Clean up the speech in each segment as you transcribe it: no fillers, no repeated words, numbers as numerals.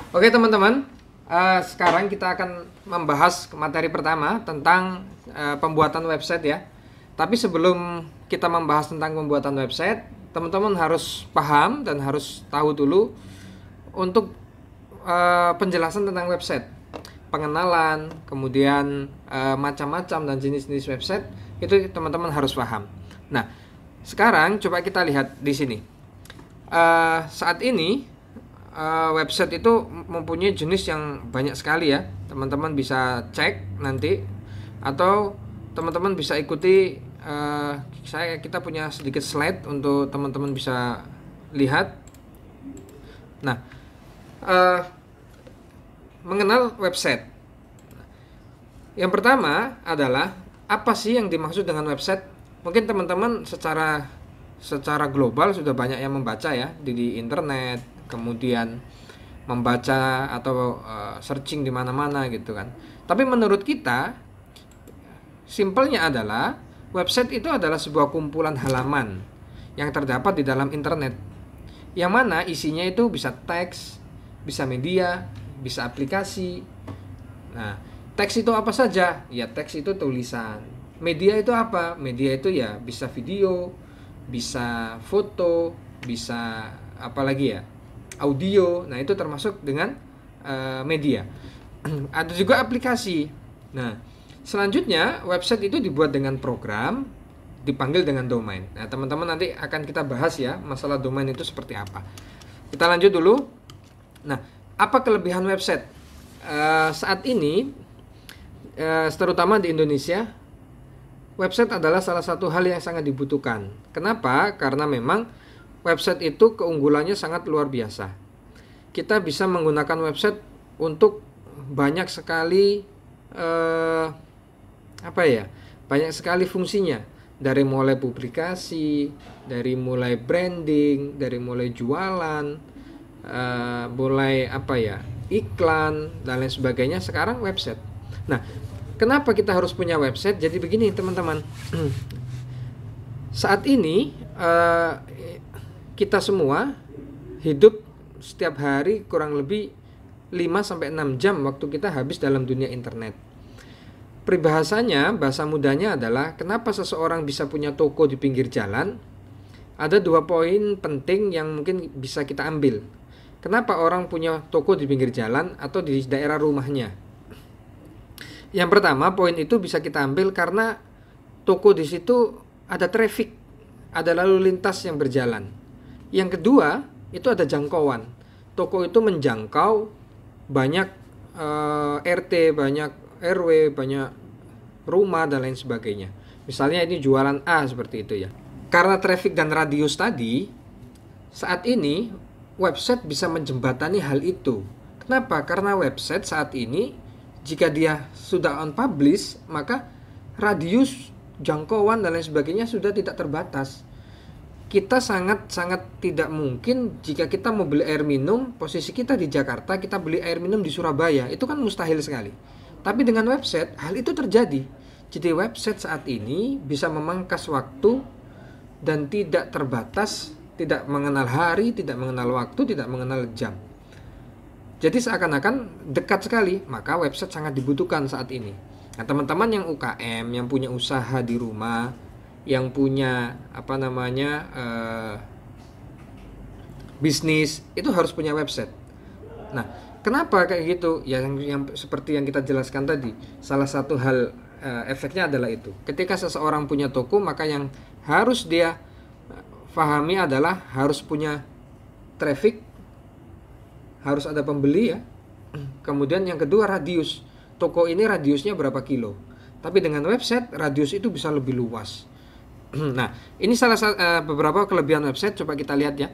Oke teman-teman, sekarang kita akan membahas materi pertama tentang pembuatan website ya. Tapi sebelum kita membahas tentang pembuatan website, teman-teman harus paham dan harus tahu dulu untuk penjelasan tentang website, pengenalan, kemudian macam-macam dan jenis-jenis website itu teman-teman harus paham. Nah, sekarang coba kita lihat di sini. Saat ini website itu mempunyai jenis yang banyak sekali ya. Teman-teman bisa cek nanti, atau teman-teman bisa ikuti. Kita punya sedikit slide untuk teman-teman bisa lihat. Nah, mengenal website. Yang pertama adalah apa sih yang dimaksud dengan website? Mungkin teman-teman secara global sudah banyak yang membaca ya di internet, kemudian membaca atau searching di mana-mana gitu kan. Tapi menurut kita, simpelnya adalah website itu adalah sebuah kumpulan halaman yang terdapat di dalam internet, yang mana isinya itu bisa teks, bisa media, bisa aplikasi. Nah, teks itu apa saja? Ya, teks itu tulisan. Media itu apa? Media itu ya bisa video, bisa foto, bisa apa lagi ya? Audio. Nah, itu termasuk dengan media. Ada juga aplikasi. Nah, selanjutnya website itu dibuat dengan program, dipanggil dengan domain. Nah, teman-teman nanti akan kita bahas ya masalah domain itu seperti apa. Kita lanjut dulu. Nah, apa kelebihan website? Saat ini terutama di Indonesia, website adalah salah satu hal yang sangat dibutuhkan. Kenapa? Karena memang website itu keunggulannya sangat luar biasa. Kita bisa menggunakan website untuk banyak sekali banyak sekali fungsinya. Dari mulai publikasi, dari mulai branding, dari mulai jualan, mulai iklan dan lain sebagainya. Sekarang website. Nah, kenapa kita harus punya website? Jadi begini teman-teman. Saat ini kita semua hidup setiap hari kurang lebih 5-6 jam waktu kita habis dalam dunia internet. Peribahasanya, bahasa mudanya adalah kenapa seseorang bisa punya toko di pinggir jalan. Ada 2 poin penting yang mungkin bisa kita ambil. Kenapa orang punya toko di pinggir jalan atau di daerah rumahnya? Yang pertama, poin itu bisa kita ambil karena toko di situ ada traffic, ada lalu lintas yang berjalan. Yang kedua, itu ada jangkauan. Toko itu menjangkau banyak RT, banyak RW, banyak rumah dan lain sebagainya. Misalnya ini jualan A seperti itu ya. Karena traffic dan radius tadi, saat ini website bisa menjembatani hal itu. Kenapa? Karena website saat ini jika dia sudah on publish, maka radius, jangkauan dan lain sebagainya sudah tidak terbatas. Kita sangat tidak mungkin jika kita mau beli air minum, posisi kita di Jakarta, kita beli air minum di Surabaya, itu kan mustahil sekali. Tapi dengan website, hal itu terjadi. Jadi website saat ini bisa memangkas waktu dan tidak terbatas, tidak mengenal hari, tidak mengenal waktu, tidak mengenal jam. Jadi seakan-akan dekat sekali, maka website sangat dibutuhkan saat ini. Nah, teman-teman yang UKM, yang punya usaha di rumah, yang punya bisnis, itu harus punya website. Nah, kenapa kayak gitu? Ya, yang seperti yang kita jelaskan tadi, salah satu hal efeknya adalah itu. Ketika seseorang punya toko, maka yang harus dia pahami adalah harus punya traffic, harus ada pembeli ya. Kemudian yang kedua, radius. Toko ini radiusnya berapa kilo. Tapi dengan website, radius itu bisa lebih luas. Nah, ini salah satu beberapa kelebihan website. Coba kita lihat ya.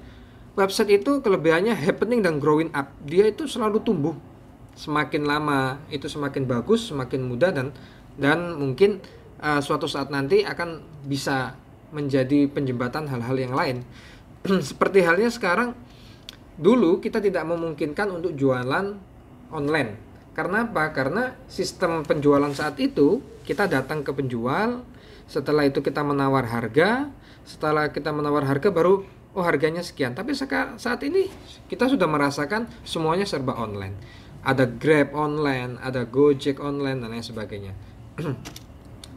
Website itu kelebihannya happening dan growing up. Dia itu selalu tumbuh. Semakin lama itu semakin bagus, semakin mudah, dan mungkin suatu saat nanti akan bisa menjadi penjembatan hal-hal yang lain. Seperti halnya sekarang, dulu kita tidak memungkinkan untuk jualan online. Karena apa? Karena sistem penjualan saat itu, kita datang ke penjual, setelah itu kita menawar harga, setelah kita menawar harga baru oh harganya sekian. Tapi saat ini kita sudah merasakan semuanya serba online. Ada Grab online, ada Gojek online, dan lain sebagainya.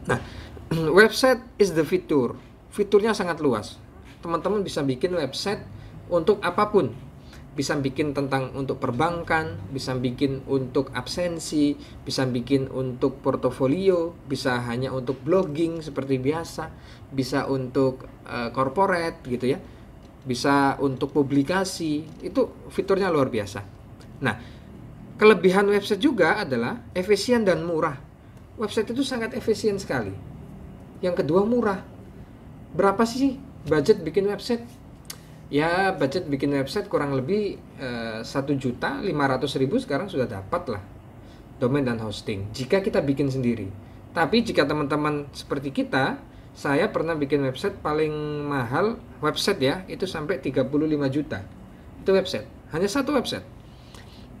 Nah, website is the fitur. Fiturnya sangat luas. Teman-teman bisa bikin website untuk apapun. Bisa bikin tentang untuk perbankan, bisa bikin untuk absensi, bisa bikin untuk portofolio, bisa hanya untuk blogging seperti biasa, bisa untuk corporate gitu ya, bisa untuk publikasi. Itu fiturnya luar biasa. Nah, kelebihan website juga adalah efisien dan murah. Website itu sangat efisien sekali. Yang kedua, murah. Berapa sih budget bikin website? Ya, budget bikin website kurang lebih 1.500.000 sekarang sudah dapat lah domain dan hosting jika kita bikin sendiri. Tapi jika teman-teman seperti kita, saya pernah bikin website paling mahal website ya, itu sampai 35 juta. Itu website, hanya satu website.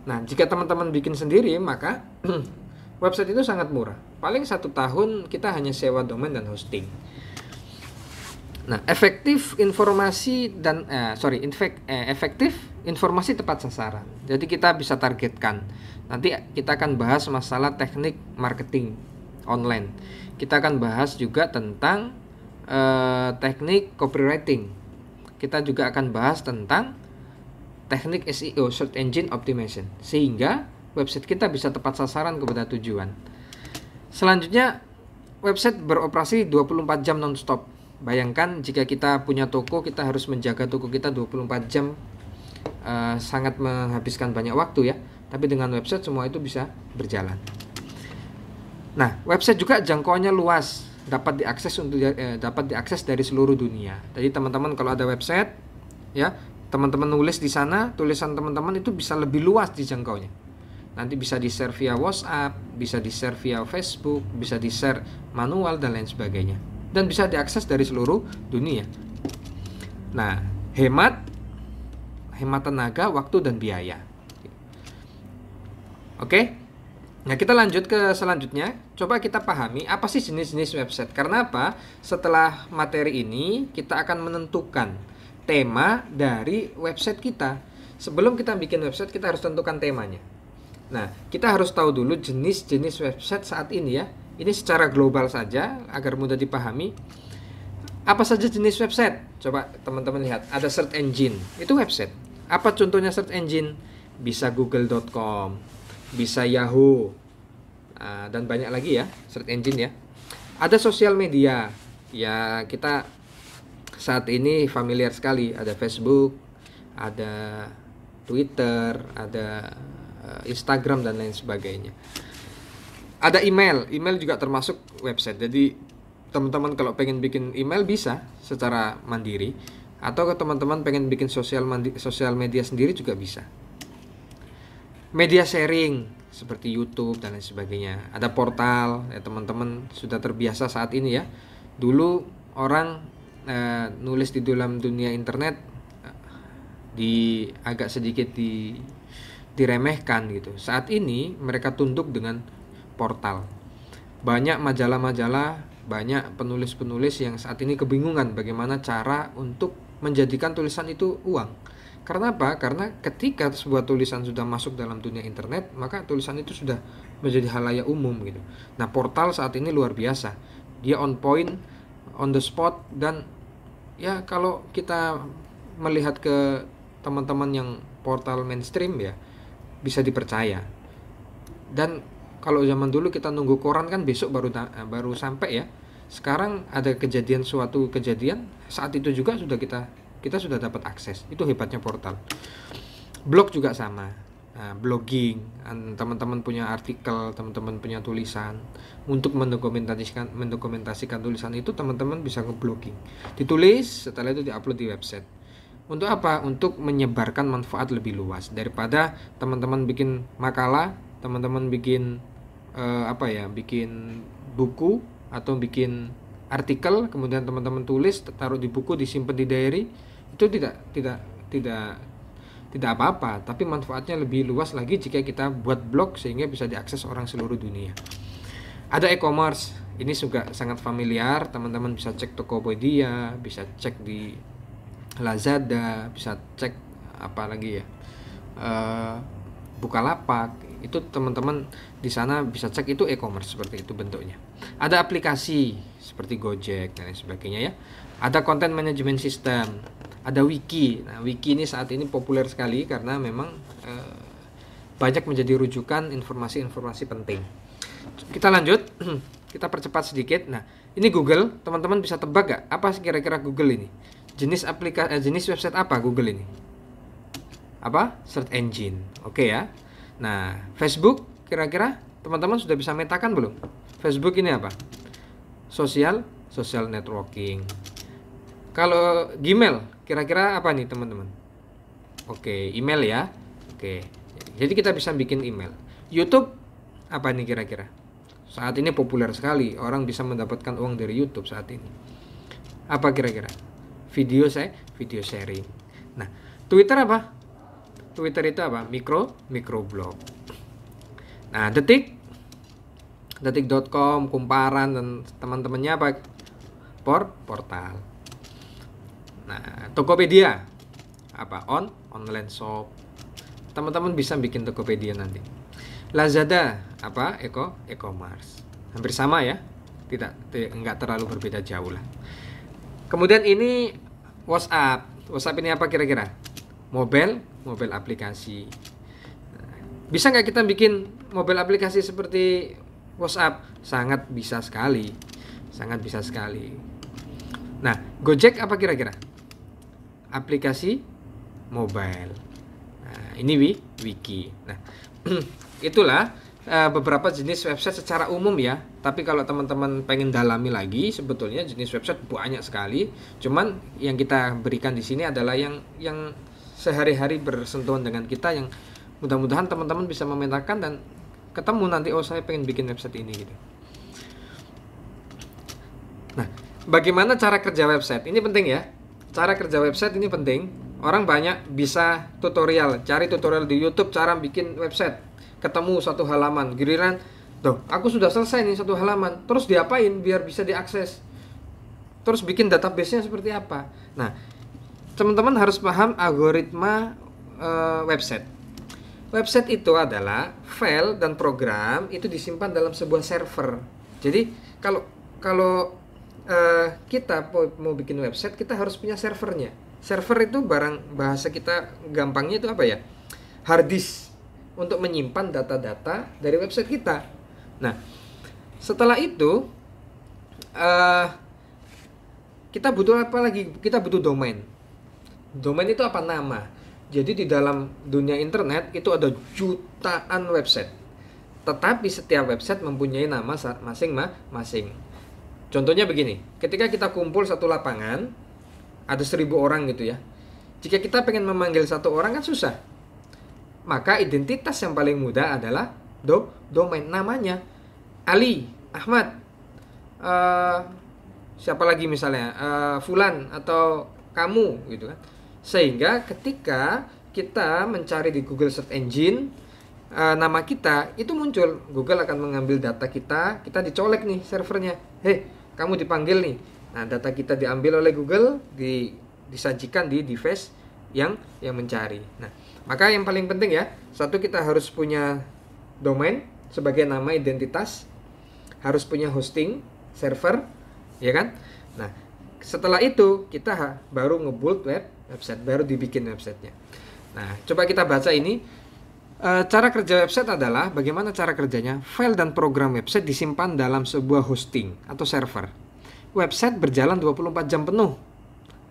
Nah, jika teman-teman bikin sendiri, maka website itu sangat murah. Paling 1 tahun kita hanya sewa domain dan hosting. Nah, efektif informasi tepat sasaran. Jadi kita bisa targetkan. Nanti kita akan bahas masalah teknik marketing online. Kita akan bahas juga tentang teknik copywriting. Kita juga akan bahas tentang teknik SEO, Search Engine Optimization, sehingga website kita bisa tepat sasaran kepada tujuan. Selanjutnya, website beroperasi 24 jam non-stop. Bayangkan jika kita punya toko, kita harus menjaga toko kita 24 jam, sangat menghabiskan banyak waktu ya. Tapi dengan website semua itu bisa berjalan. Nah, website juga jangkauannya luas, dapat diakses dari seluruh dunia. Jadi teman-teman kalau ada website, ya teman-teman nulis di sana, tulisan teman-teman itu bisa lebih luas dijangkaunya. Nanti bisa di-share via WhatsApp, bisa di-share via Facebook, bisa di-share manual dan lain sebagainya. Dan bisa diakses dari seluruh dunia. Nah, hemat tenaga, waktu, dan biaya. Oke. Nah, kita lanjut ke selanjutnya. Coba kita pahami apa sih jenis-jenis website. Karena apa? Setelah materi ini, kita akan menentukan tema dari website kita. Sebelum kita bikin website, kita harus tentukan temanya. Nah, kita harus tahu dulu jenis-jenis website saat ini ya. Ini secara global saja agar mudah dipahami. Apa saja jenis website? Coba teman-teman lihat, ada search engine, itu website. Apa contohnya search engine? Bisa google.com, bisa Yahoo, dan banyak lagi ya search engine ya. Ada sosial media, ya kita saat ini familiar sekali. Ada Facebook, ada Twitter, ada Instagram dan lain sebagainya. Ada email juga termasuk website. Jadi teman-teman kalau pengen bikin email bisa secara mandiri, atau kalau teman-teman pengen bikin sosial media sendiri juga bisa. Media sharing seperti YouTube dan lain sebagainya. Ada portal, ya teman-teman sudah terbiasa saat ini ya. Dulu orang nulis di dalam dunia internet agak sedikit diremehkan gitu. Saat ini mereka tunduk dengan portal. Banyak majalah-majalah, banyak penulis-penulis yang saat ini kebingungan bagaimana cara untuk menjadikan tulisan itu uang. Karena apa? Karena ketika sebuah tulisan sudah masuk dalam dunia internet, maka tulisan itu sudah menjadi halayak umum gitu. Nah, portal saat ini luar biasa. Dia on point, on the spot, dan ya kalau kita melihat ke teman-teman yang portal mainstream ya bisa dipercaya. Dan kalau zaman dulu kita nunggu koran kan besok baru sampai ya. Sekarang ada suatu kejadian saat itu juga sudah kita sudah dapat akses. Itu hebatnya portal. Blog juga sama. Nah, blogging, teman-teman punya artikel, teman-teman punya tulisan, untuk mendokumentasikan tulisan itu teman-teman bisa ngeblogging. Ditulis, setelah itu diupload di website. Untuk apa? Untuk menyebarkan manfaat lebih luas daripada teman-teman bikin makalah, teman-teman bikin bikin buku atau bikin artikel, kemudian teman-teman tulis, taruh di buku, disimpan di diary. Itu tidak apa-apa, tapi manfaatnya lebih luas lagi jika kita buat blog sehingga bisa diakses orang seluruh dunia. Ada e-commerce, ini juga sangat familiar, teman-teman bisa cek Tokopedia, bisa cek di Lazada, bisa cek apa lagi ya, Bukalapak. Itu teman-teman di sana bisa cek, itu e-commerce seperti itu bentuknya. Ada aplikasi seperti Gojek dan lain sebagainya ya. Ada content management system, ada wiki. Nah, wiki ini saat ini populer sekali karena memang banyak menjadi rujukan informasi-informasi penting. Kita lanjut, kita percepat sedikit. Nah, ini Google, teman-teman bisa tebak gak apa kira-kira Google ini? Jenis jenis website apa Google ini? Apa? Search engine. Oke ya. Nah, Facebook kira-kira teman-teman sudah bisa metakan belum? Facebook ini apa? Social networking. Kalau Gmail kira-kira apa nih teman-teman? Oke, email ya. Oke. Jadi kita bisa bikin email. YouTube apa nih kira-kira? Saat ini populer sekali, orang bisa mendapatkan uang dari YouTube saat ini. Apa kira-kira? Video sharing. Nah, Twitter apa? Twitter itu apa? Microblog. Nah, detik.com, Kumparan dan teman-temannya apa? Portal. Nah, Tokopedia apa? Online shop. Teman-teman bisa bikin Tokopedia nanti. Lazada apa? E-commerce. Hampir sama ya. Enggak terlalu berbeda jauh lah. Kemudian ini WhatsApp. WhatsApp ini apa kira-kira? Mobile aplikasi. Bisa nggak kita bikin mobile aplikasi seperti WhatsApp? Sangat bisa sekali. Nah, Gojek apa kira-kira? Aplikasi mobile. Nah, ini wiki. Nah, itulah beberapa jenis website secara umum ya. Tapi kalau teman-teman pengen dalami lagi, sebetulnya jenis website banyak sekali. Cuman yang kita berikan di sini adalah yang sehari-hari bersentuhan dengan kita, yang mudah-mudahan teman-teman bisa memetakan dan ketemu nanti, oh saya pengen bikin website ini gitu. Nah, bagaimana cara kerja website? Ini penting ya. Cara kerja website ini penting. Orang banyak bisa tutorial, cari tutorial di YouTube cara bikin website. Ketemu satu halaman, giliran, tuh, aku sudah selesai nih satu halaman. Terus diapain biar bisa diakses? Terus bikin database-nya seperti apa? Nah, teman-teman harus paham algoritma website. Website itu adalah file dan program itu disimpan dalam sebuah server. Jadi kalau kita mau bikin website, kita harus punya servernya. Server itu bahasa kita gampangnya itu apa ya? Hard disk untuk menyimpan data-data dari website kita. Nah, setelah itu kita butuh apa lagi? Kita butuh domain. Domain itu apa? Nama. Jadi di dalam dunia internet itu ada jutaan website. Tetapi setiap website mempunyai nama masing-masing. Contohnya begini, ketika kita kumpul satu lapangan, ada 1000 orang gitu ya. Jika kita pengen memanggil satu orang kan susah. Maka identitas yang paling mudah adalah domain. Namanya Ali, Ahmad, siapa lagi misalnya, Fulan atau kamu gitu kan. Sehingga ketika kita mencari di Google Search Engine nama kita, itu muncul. Google akan mengambil data kita dicolek nih servernya. Hei, kamu dipanggil nih. Nah, data kita diambil oleh Google, disajikan di device yang mencari. Nah, maka yang paling penting ya, satu, kita harus punya domain sebagai nama identitas, harus punya hosting server, ya kan? Nah, setelah itu kita baru ngebuild website, baru dibikin websitenya. Nah, coba kita baca ini. Cara kerja website adalah bagaimana cara kerjanya. File dan program website disimpan dalam sebuah hosting atau server. Website berjalan 24 jam penuh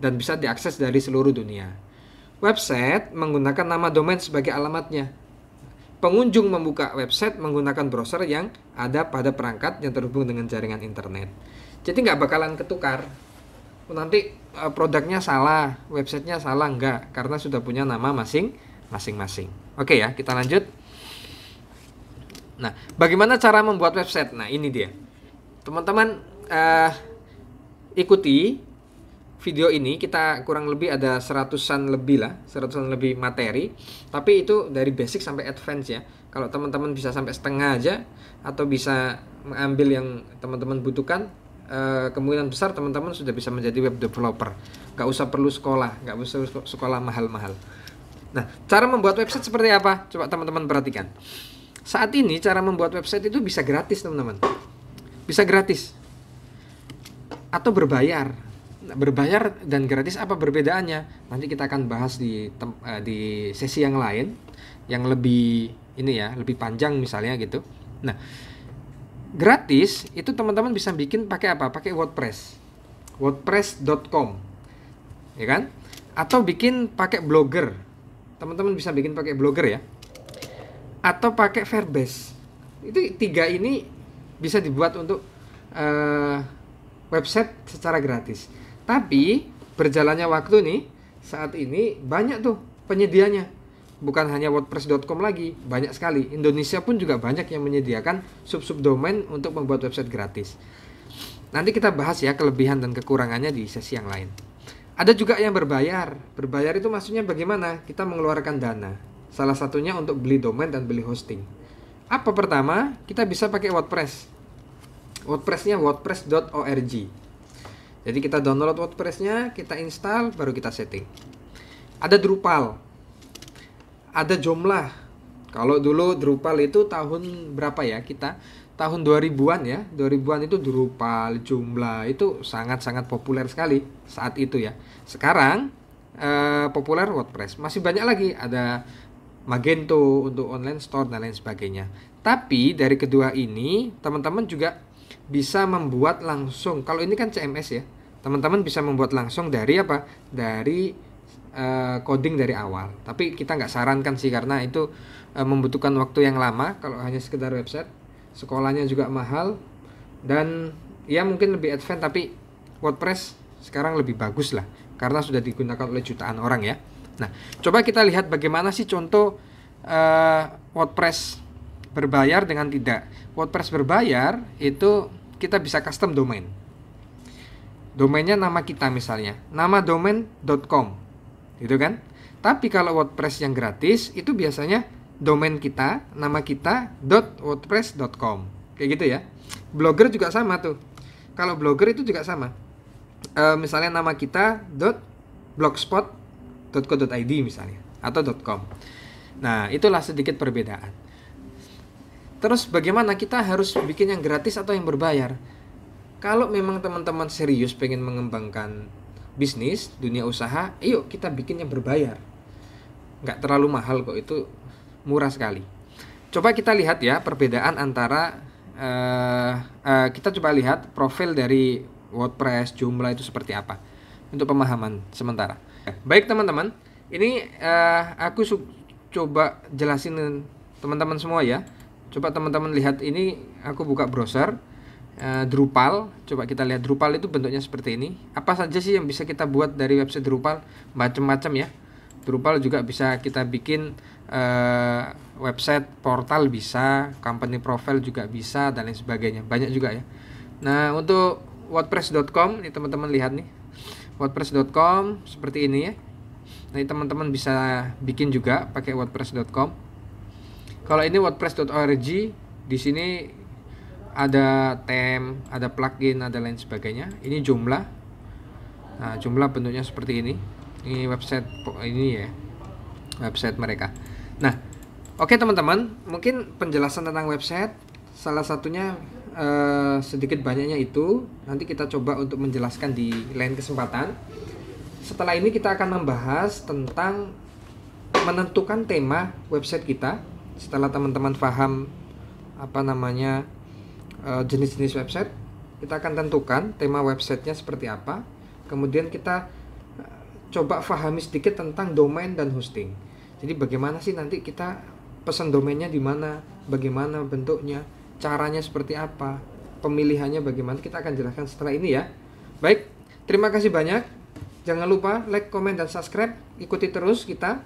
dan bisa diakses dari seluruh dunia. Website menggunakan nama domain sebagai alamatnya. Pengunjung membuka website menggunakan browser yang ada pada perangkat yang terhubung dengan jaringan internet. Jadi nggak bakalan ketukar. Nanti produknya salah, websitenya salah, enggak, karena sudah punya nama masing-masing. Oke ya, kita lanjut. Nah, bagaimana cara membuat website? Nah, ini dia. Teman-teman ikuti video ini, kita kurang lebih ada 100-an lebih materi. Tapi itu dari basic sampai advance ya. Kalau teman-teman bisa sampai setengah aja atau bisa mengambil yang teman-teman butuhkan, kemungkinan besar teman-teman sudah bisa menjadi web developer. Nggak usah perlu sekolah, nggak usah sekolah mahal-mahal. Nah, cara membuat website seperti apa? Coba teman-teman perhatikan. Saat ini cara membuat website itu bisa gratis, teman-teman. Bisa gratis. Atau berbayar. Nah, berbayar dan gratis apa perbedaannya? Nanti kita akan bahas di sesi yang lain yang lebih lebih panjang misalnya gitu. Nah, gratis itu teman-teman bisa bikin pakai apa? Pakai WordPress. WordPress.com. Ya kan? Atau bikin pakai Blogger. Teman-teman bisa bikin pakai Blogger ya. Atau pakai Verbase. Itu 3 ini bisa dibuat untuk website secara gratis. Tapi berjalannya waktu nih, saat ini banyak tuh penyedianya. Bukan hanya WordPress.com lagi, banyak sekali. Indonesia pun juga banyak yang menyediakan sub-sub domain untuk membuat website gratis. Nanti kita bahas ya kelebihan dan kekurangannya di sesi yang lain. Ada juga yang berbayar. Berbayar itu maksudnya bagaimana? Kita mengeluarkan dana. Salah satunya untuk beli domain dan beli hosting. Apa pertama? Kita bisa pakai WordPress. WordPress-nya wordpress.org. Jadi kita download WordPress-nya, kita install, baru kita setting. Ada Drupal. Ada Joomla. Kalau dulu Drupal itu tahun berapa ya? Kita tahun 2000-an ya. 2000-an itu Drupal, Joomla itu sangat-sangat populer sekali saat itu ya. Sekarang populer WordPress. Masih banyak lagi, ada Magento untuk online store dan lain sebagainya. Tapi dari kedua ini teman-teman juga bisa membuat langsung. Kalau ini kan CMS ya. Teman-teman bisa membuat langsung dari apa? Dari coding dari awal. Tapi kita nggak sarankan sih karena itu membutuhkan waktu yang lama kalau hanya sekedar website. Sekolahnya juga mahal dan ya mungkin lebih advance, tapi WordPress sekarang lebih bagus lah karena sudah digunakan oleh jutaan orang ya. Nah, coba kita lihat bagaimana sih contoh WordPress berbayar dengan tidak. WordPress berbayar itu kita bisa custom domain. Domainnya nama kita misalnya, nama domain.com gitu kan. Tapi kalau WordPress yang gratis itu biasanya domain kita, nama kita .wordpress.com. Kayak gitu ya. Blogger juga sama tuh. Kalau Blogger itu juga sama. Misalnya nama kita .blogspot.co.id misalnya atau .com. Nah, itulah sedikit perbedaan. Terus bagaimana kita harus bikin yang gratis atau yang berbayar? Kalau memang teman-teman serius pengen mengembangkan bisnis, dunia usaha, yuk kita bikin yang berbayar. Nggak terlalu mahal kok, itu murah sekali. Coba kita lihat ya perbedaan antara kita coba lihat profil dari WordPress, Joomla itu seperti apa untuk pemahaman sementara. Baik teman-teman, ini aku coba jelasin teman-teman semua ya. Coba teman-teman lihat ini, aku buka browser Drupal. Coba kita lihat Drupal itu bentuknya seperti ini. Apa saja sih yang bisa kita buat dari website Drupal? Macam-macam ya. Drupal juga bisa kita bikin website portal bisa, company profile juga bisa dan lain sebagainya. Banyak juga ya. Nah, untuk wordpress.com ini teman-teman lihat nih. wordpress.com seperti ini ya. Nah, teman-teman bisa bikin juga pakai wordpress.com. Kalau ini wordpress.org, di sini ada theme, ada plugin, ada lain sebagainya. Ini Joomla. Nah, Joomla bentuknya seperti ini. Ini website ini ya. Website mereka. Nah, oke teman-teman, mungkin penjelasan tentang website salah satunya sedikit banyaknya itu nanti kita coba untuk menjelaskan di lain kesempatan. Setelah ini kita akan membahas tentang menentukan tema website kita. Setelah teman-teman paham jenis-jenis website, kita akan tentukan tema websitenya seperti apa. Kemudian kita coba pahami sedikit tentang domain dan hosting. Jadi bagaimana sih nanti kita pesan domainnya di mana, bagaimana bentuknya, caranya seperti apa, pemilihannya bagaimana, kita akan jelaskan setelah ini ya. Baik, terima kasih banyak. Jangan lupa like, comment, dan subscribe. Ikuti terus kita.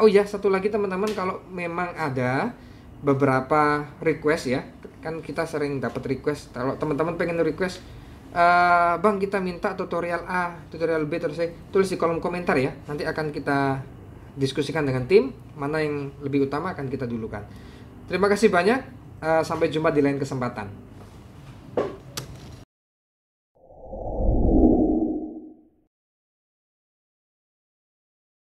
Oh ya, satu lagi teman-teman, kalau memang ada beberapa request ya, kan kita sering dapat request. Kalau teman-teman pengen request, Bang kita minta tutorial A, tutorial B, terus tulis di kolom komentar ya. Nanti akan kita diskusikan dengan tim, mana yang lebih utama akan kita dulukan. Terima kasih banyak, sampai jumpa di lain kesempatan.